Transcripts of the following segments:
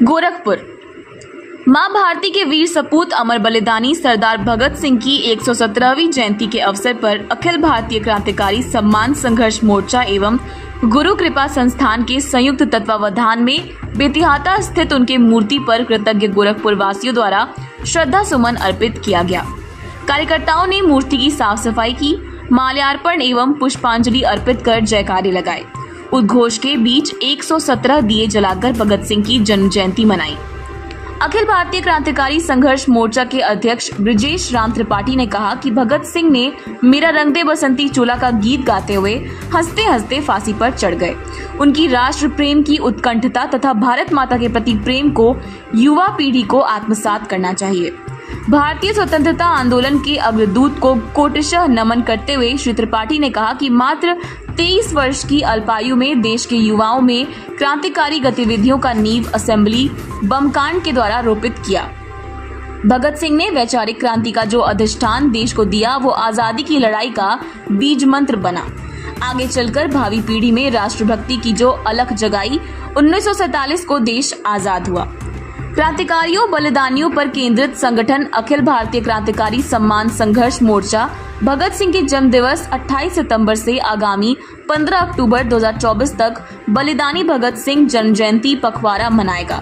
गोरखपुर। मां भारती के वीर सपूत अमर बलिदानी सरदार भगत सिंह की 117वीं जयंती के अवसर पर अखिल भारतीय क्रांतिकारी सम्मान संघर्ष मोर्चा एवं गुरु कृपा संस्थान के संयुक्त तत्वावधान में बेतिहाता स्थित उनके मूर्ति पर कृतज्ञ गोरखपुर वासियों द्वारा श्रद्धा सुमन अर्पित किया गया। कार्यकर्ताओं ने मूर्ति की साफ सफाई की, माल्यार्पण एवं पुष्पांजलि अर्पित कर जयकारे लगाए। उद्घोष के बीच 117 दिए जलाकर भगत सिंह की जन्म जयंती मनाई। अखिल भारतीय क्रांतिकारी संघर्ष मोर्चा के अध्यक्ष ब्रिजेश राम त्रिपाठी ने कहा कि भगत सिंह ने मेरा रंग दे बसंती चोला का गीत गाते हुए हंसते हंसते फांसी पर चढ़ गए। उनकी राष्ट्र प्रेम की उत्कंठता तथा भारत माता के प्रति प्रेम को युवा पीढ़ी को आत्मसात करना चाहिए। भारतीय स्वतंत्रता आंदोलन के अग्रदूत को कोटिशः नमन करते हुए श्री त्रिपाठी ने कहा कि मात्र 23 वर्ष की अल्पायु में देश के युवाओं में क्रांतिकारी गतिविधियों का नींव असेंबली बमकांड के द्वारा रोपित किया। भगत सिंह ने वैचारिक क्रांति का जो अधिष्ठान देश को दिया, वो आजादी की लड़ाई का बीज मंत्र बना। आगे चलकर भावी पीढ़ी में राष्ट्रभक्ति की जो अलख जगाई, 1947 को देश आजाद हुआ। क्रांतिकारियों बलिदानियों पर केंद्रित संगठन अखिल भारतीय क्रांतिकारी सम्मान संघर्ष मोर्चा भगत सिंह के जन्म दिवस 28 सितंबर से आगामी 15 अक्टूबर 2024 तक बलिदानी भगत सिंह जन्म जयंती पखवाड़ा मनाएगा,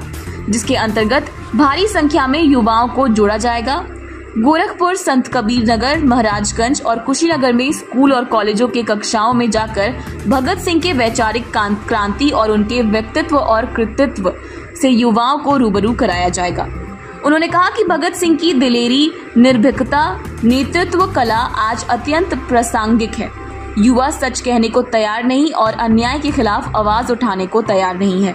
जिसके अंतर्गत भारी संख्या में युवाओं को जोड़ा जाएगा। गोरखपुर, संत कबीर नगर, महाराजगंज और कुशीनगर में स्कूल और कॉलेजों के कक्षाओं में जाकर भगत सिंह के वैचारिक क्रांति और उनके व्यक्तित्व और कृतित्व से युवाओं को रूबरू कराया जाएगा। उन्होंने कहा कि भगत सिंह की दिलेरी, निर्भीकता, नेतृत्व कला आज अत्यंत प्रासंगिक है। युवा सच कहने को तैयार नहीं और अन्याय के खिलाफ आवाज उठाने को तैयार नहीं है।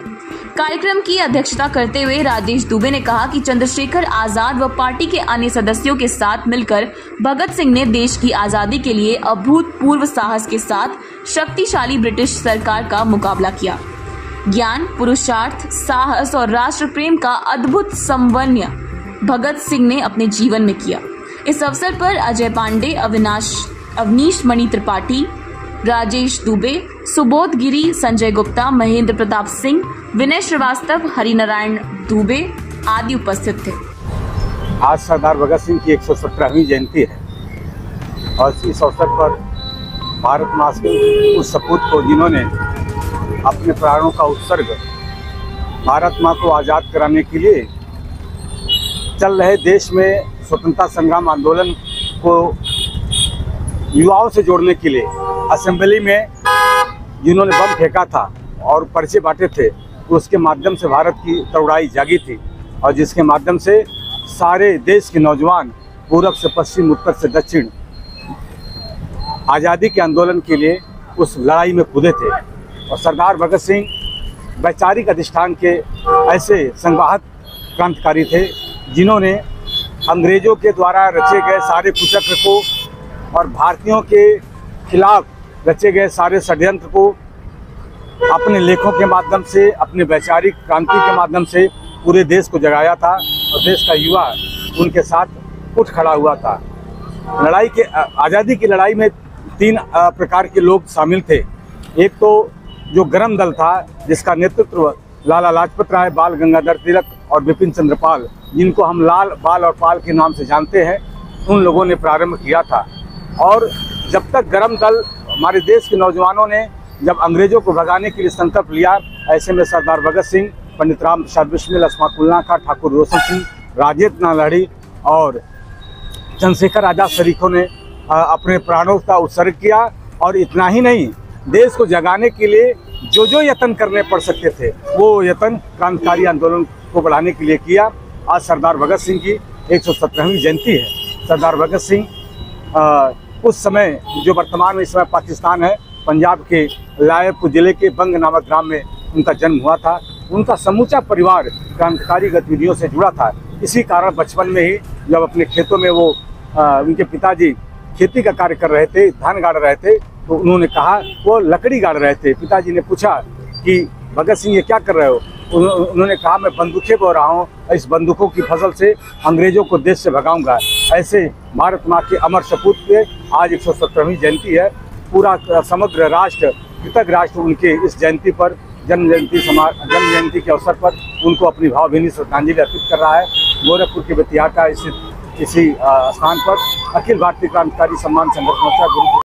कार्यक्रम की अध्यक्षता करते हुए राजेश दुबे ने कहा कि चंद्रशेखर आजाद व पार्टी के अन्य सदस्यों के साथ मिलकर भगत सिंह ने देश की आजादी के लिए अभूतपूर्व साहस के साथ शक्तिशाली ब्रिटिश सरकार का मुकाबला किया। ज्ञान, पुरुषार्थ, साहस और राष्ट्र प्रेम का अद्भुत समन्वय भगत सिंह ने अपने जीवन में किया। इस अवसर पर अजय पांडे, अवनीश मणि त्रिपाठी, राजेश दुबे, सुबोध गिरी, संजय गुप्ता, महेंद्र प्रताप सिंह, विनय श्रीवास्तव, हरिनारायण दुबे आदि उपस्थित थे। आज सरदार भगत सिंह की 117वीं जयंती है और इस अवसर पर भारत माँ के उस सपूत को जिन्होंने अपने प्राणों का उत्सर्ग भारत माँ को आज़ाद कराने के लिए चल रहे देश में स्वतंत्रता संग्राम आंदोलन को युवाओं से जोड़ने के लिए असेंबली में जिन्होंने बम फेंका था और पर्चे बांटे थे, उसके माध्यम से भारत की तरुणाई जागी थी और जिसके माध्यम से सारे देश के नौजवान पूरब से पश्चिम, उत्तर से दक्षिण आज़ादी के आंदोलन के लिए उस लड़ाई में कूदे थे। और सरदार भगत सिंह वैचारिक अधिष्ठान के ऐसे संवाहक क्रांतिकारी थे जिन्होंने अंग्रेजों के द्वारा रचे गए सारे कुचक्र को और भारतीयों के खिलाफ रचे गए सारे षड्यंत्र को अपने लेखों के माध्यम से, अपने वैचारिक क्रांति के माध्यम से पूरे देश को जगाया था और देश का युवा उनके साथ उठ खड़ा हुआ था। लड़ाई के आज़ादी की लड़ाई में 3 प्रकार के लोग शामिल थे। एक तो जो गरम दल था जिसका नेतृत्व लाला लाजपत राय, बाल गंगाधर तिलक और बिपिन चंद्र पाल, जिनको हम लाल, बाल और पाल के नाम से जानते हैं, उन लोगों ने प्रारंभ किया था। और जब तक गरम दल हमारे देश के नौजवानों ने जब अंग्रेजों को भगाने के लिए संकल्प लिया, ऐसे में सरदार भगत सिंह, पंडित राम प्रसाद बिस्मिल, अशफाक उल्ला खां, ठाकुर रोशन सिंह, राजेंद्र नाथ लाहिड़ी और चंद्रशेखर आजाद शरीफों ने अपने प्राणों का उत्सर्ग किया। और इतना ही नहीं, देश को जगाने के लिए जो यत्न करने पड़ सकते थे, वो यत्न क्रांतिकारी आंदोलन को बढ़ाने के लिए किया। आज सरदार भगत सिंह की 117वीं जयंती है। सरदार भगत सिंह उस समय, जो वर्तमान में इस समय पाकिस्तान है, पंजाब के लायपुर जिले के बंग नामक ग्राम में उनका जन्म हुआ था। उनका समूचा परिवार क्रांतिकारी गतिविधियों से जुड़ा था। इसी कारण बचपन में ही जब अपने खेतों में वो उनके पिताजी खेती का कार्य कर रहे थे, धान गाड़ रहे थे, तो उन्होंने कहा, वो लकड़ी गाड़ रहे थे। पिताजी ने पूछा कि भगत सिंह ये क्या कर रहे हो? उन्होंने कहा, मैं बंदूकें बो रहा हूँ, इस बंदूकों की फसल से अंग्रेजों को देश से भगाऊंगा। ऐसे भारत माँ के अमर सपूत के आज 117वीं जयंती है। पूरा समग्र राष्ट्र, कृतज्ञ राष्ट्र उनके इस जयंती पर जन्म जयंती के अवसर पर उनको अपनी भावभीनी श्रद्धांजलि अर्पित कर रहा है। गोरखपुर के बेतिहाटा स्थित इसी स्थान पर अखिल भारतीय क्रांतिकारी सम्मान संघर्ष मोर्चा गुरु